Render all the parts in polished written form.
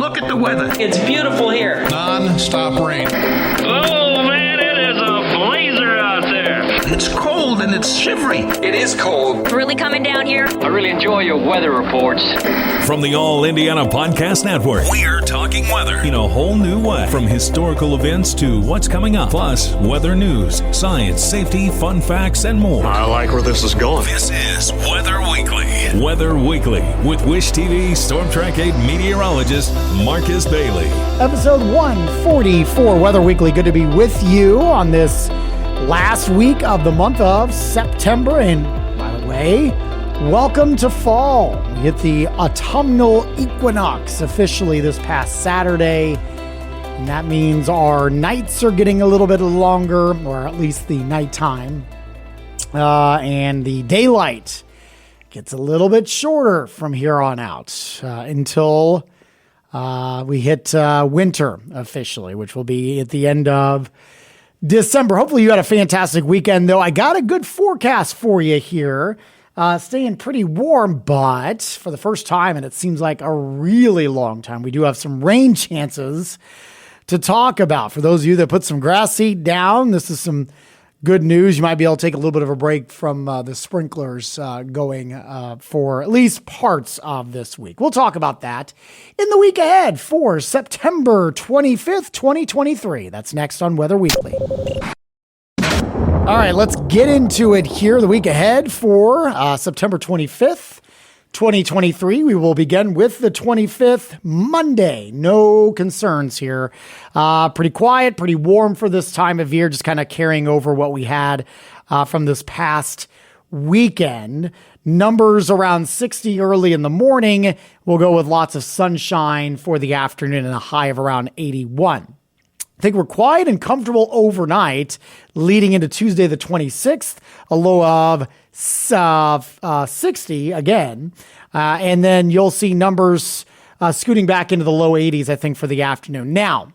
Look at the weather. It's beautiful here. Non-stop rain. Oh, man, it is a blazer out there. It's cold and it's shivery. It is cold. It's really coming down here. I really enjoy your weather reports. From the All Indiana Podcast Network, we're talking weather in a whole new way. From historical events to what's coming up, plus weather news, science, safety, fun facts, and more. I like where this is going. This is Weather Weekly. Weather Weekly with Wish TV Storm Track 8 meteorologist Marcus Bailey. Episode 144 Weather Weekly. Good to be with you on this last week of the month of September. And by the way, welcome to fall. We hit the autumnal equinox officially this past Saturday. And that means our nights are getting a little bit longer, or at least the nighttime. And the daylight gets a little bit shorter from here on out until we hit winter officially, which will be at the end of December. Hopefully you had a fantastic weekend, though. I got a good forecast for you here. Staying pretty warm, but for the first time, and it seems like a really long time, we do have some rain chances to talk about. For those of you that put some grass seed down, this is some good news. You might be able to take a little bit of a break from the sprinklers going for at least parts of this week. We'll talk about that in the week ahead for September 25th, 2023. That's next on Weather Weekly. All right, let's get into it here. The week ahead for September 25th, 2023. We will begin with the 25th, Monday. No concerns here. Pretty quiet, pretty warm for this time of year, just kind of carrying over what we had from this past weekend. Numbers around 60 early in the morning. We'll go with lots of sunshine for the afternoon and a high of around 81. I think we're quiet and comfortable overnight, leading into Tuesday the 26th, a low of 60 again. And then you'll see numbers scooting back into the low 80s, I think, for the afternoon. Now,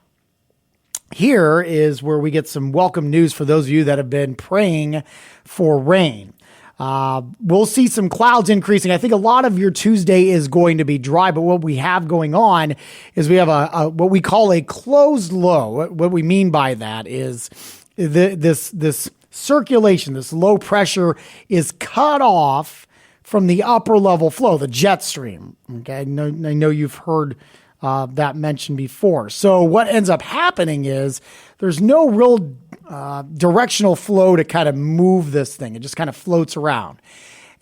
here is where we get some welcome news for those of you that have been praying for rain. We'll see some clouds increasing. I think a lot of your Tuesday is going to be dry, but what we have going on is we have a what we call a closed low. What we mean by that is this circulation, this low pressure is cut off from the upper level flow, the jet stream. Okay, I know you've heard that mentioned before. So what ends up happening is there's no real directional flow to kind of move this thing. It just kind of floats around.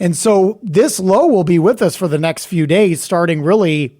And so this low will be with us for the next few days, starting really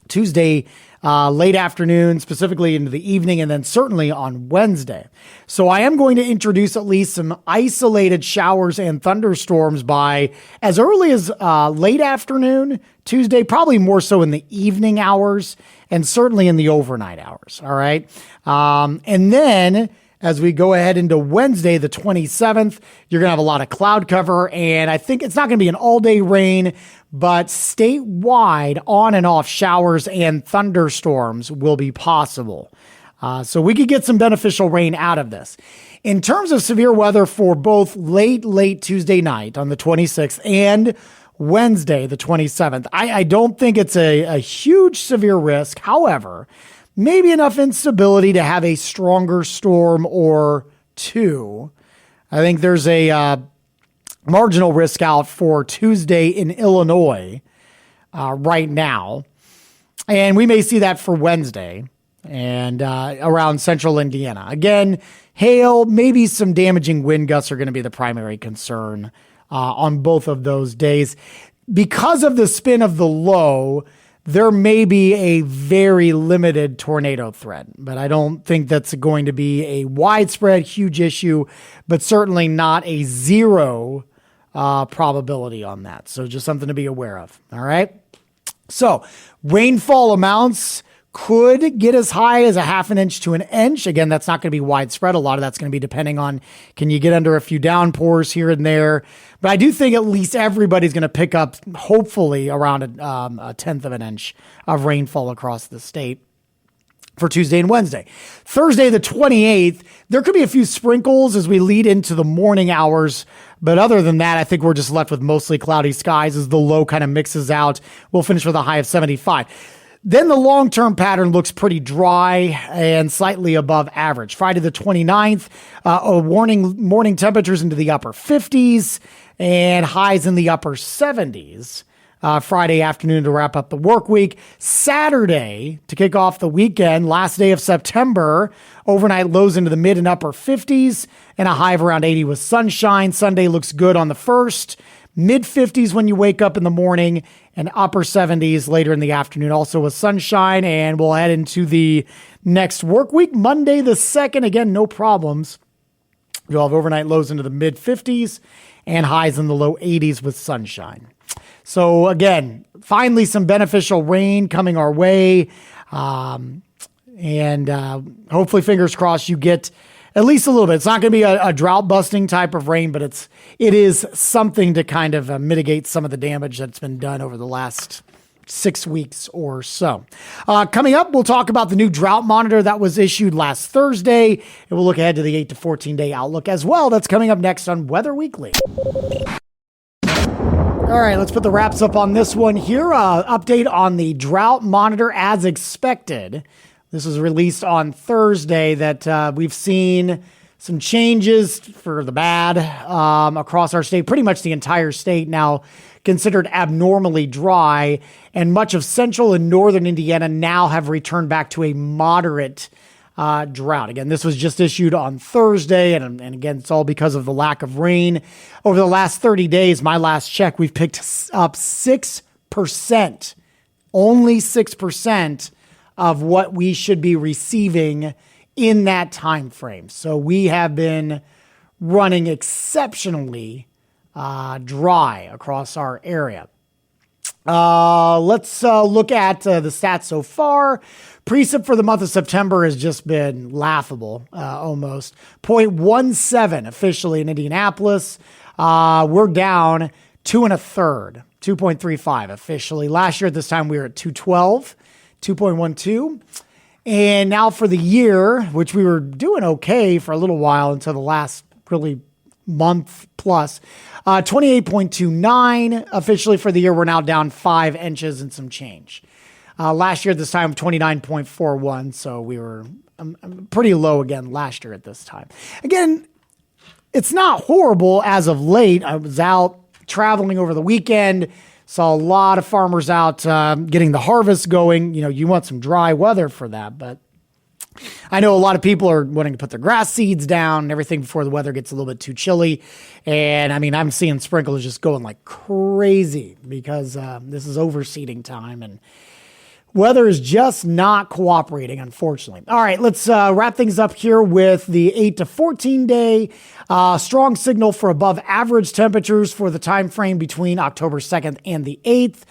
Tuesday, late afternoon, specifically into the evening, and then certainly on Wednesday. So I am going to introduce at least some isolated showers and thunderstorms by as early as late afternoon Tuesday, probably more so in the evening hours, and certainly in the overnight hours. All right. And then as we go ahead into Wednesday, the 27th, you're going to have a lot of cloud cover, and I think it's not going to be an all-day rain, but statewide on and off showers and thunderstorms will be possible. So we could get some beneficial rain out of this. In terms of severe weather for both late Tuesday night on the 26th and Wednesday, the 27th, I don't think it's a huge severe risk. However, maybe enough instability to have a stronger storm or two. I think there's a marginal risk out for Tuesday in Illinois right now. And we may see that for Wednesday and around central Indiana. Again, hail, maybe some damaging wind gusts are going to be the primary concern on both of those days. Because of the spin of the low, there may be a very limited tornado threat, but I don't think that's going to be a widespread, huge issue, but certainly not a zero probability on that. So just something to be aware of. All right. So rainfall amounts could get as high as a half an inch to an inch. Again, that's not going to be widespread. A lot of that's going to be depending on, can you get under a few downpours here and there? But I do think at least everybody's going to pick up, hopefully, around a tenth of an inch of rainfall across the state for Tuesday and Wednesday. Thursday, the 28th, there could be a few sprinkles as we lead into the morning hours. But other than that, I think we're just left with mostly cloudy skies as the low kind of mixes out. We'll finish with a high of 75. Then the long-term pattern looks pretty dry and slightly above average. Friday the 29th, morning temperatures into the upper 50s and highs in the upper 70s. Friday afternoon to wrap up the work week. Saturday to kick off the weekend, last day of September, overnight lows into the mid and upper 50s and a high of around 80 with sunshine. Sunday looks good on the 1st. Mid 50s when you wake up in the morning and upper 70s later in the afternoon, also with sunshine. And we'll head into the next work week, Monday the 2nd. Again, no problems. You'll have overnight lows into the mid 50s and highs in the low 80s with sunshine. So again, finally some beneficial rain coming our way. And hopefully, fingers crossed, you get at least a little bit. It's not going to be a drought busting type of rain, but it is something to kind of mitigate some of the damage that's been done over the last 6 weeks or so. Coming up, we'll talk about the new drought monitor that was issued last Thursday, and we'll look ahead to the 8 to 14 day outlook as well. That's coming up next on Weather Weekly. All right, let's put the wraps up on this one here. Update on the drought monitor as expected. This was released on Thursday that we've seen some changes for the bad across our state. Pretty much the entire state now considered abnormally dry, and much of central and northern Indiana now have returned back to a moderate drought. Again, this was just issued on Thursday, and again, it's all because of the lack of rain. Over the last 30 days, my last check, we've picked up 6%, only 6% of what we should be receiving in that time frame. So we have been running exceptionally dry across our area. Let's look at the stats so far. Precip for the month of September has just been laughable, almost. 0.17 officially in Indianapolis. We're down 2 1/3, 2.35 officially. Last year at this time we were at 212, 2.12. And now for the year, which we were doing okay for a little while until the last really month plus, 28.29 officially for the year. We're now down 5 inches and some change. Last year at this time, 29.41. So we were pretty low again last year at this time. Again, it's not horrible as of late. I was out traveling over the weekend, saw a lot of farmers out getting the harvest going. You know, you want some dry weather for that, but I know a lot of people are wanting to put their grass seeds down and everything before the weather gets a little bit too chilly. And I mean, I'm seeing sprinklers just going like crazy because this is overseeding time and weather is just not cooperating, unfortunately. All right, let's wrap things up here with the 8 to 14 day. Strong signal for above average temperatures for the time frame between October 2nd and the 8th.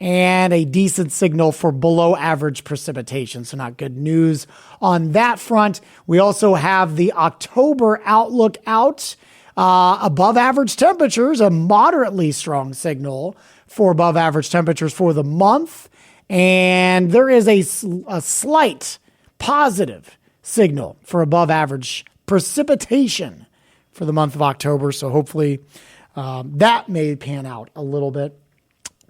And a decent signal for below average precipitation. So not good news on that front. We also have the October outlook out. Above average temperatures, a moderately strong signal for above average temperatures for the month. And there is a slight positive signal for above average precipitation for the month of October. So hopefully that may pan out a little bit.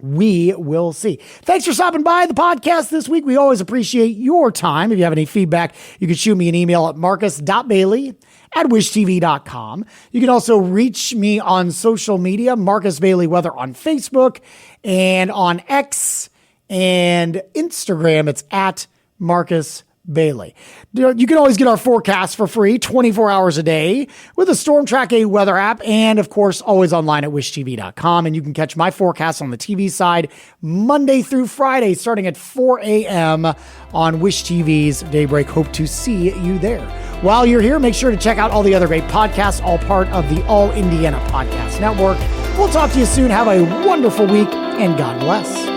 We will see. Thanks for stopping by the podcast this week. We always appreciate your time. If you have any feedback, you can shoot me an email at marcus.bailey@wishtv.com. You can also reach me on social media, Marcus Bailey Weather on Facebook and on X and Instagram. It's at Marcus Bailey. You can always get our forecast for free 24 hours a day with the Storm Track 8 weather app and, of course, always online at wishtv.com. And you can catch my forecast on the TV side Monday through Friday starting at 4 a.m. on Wish TV's Daybreak. Hope to see you there. While you're here, make sure to check out all the other great podcasts, all part of the All Indiana Podcast Network. We'll talk to you soon. Have a wonderful week, and God bless.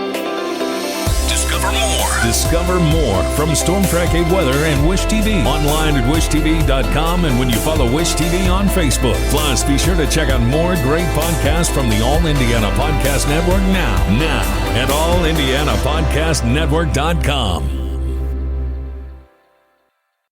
Discover more from Storm Track 8 Weather and Wish TV. Online at wishtv.com and when you follow Wish TV on Facebook. Plus, be sure to check out more great podcasts from the All Indiana Podcast Network now at allindianapodcastnetwork.com.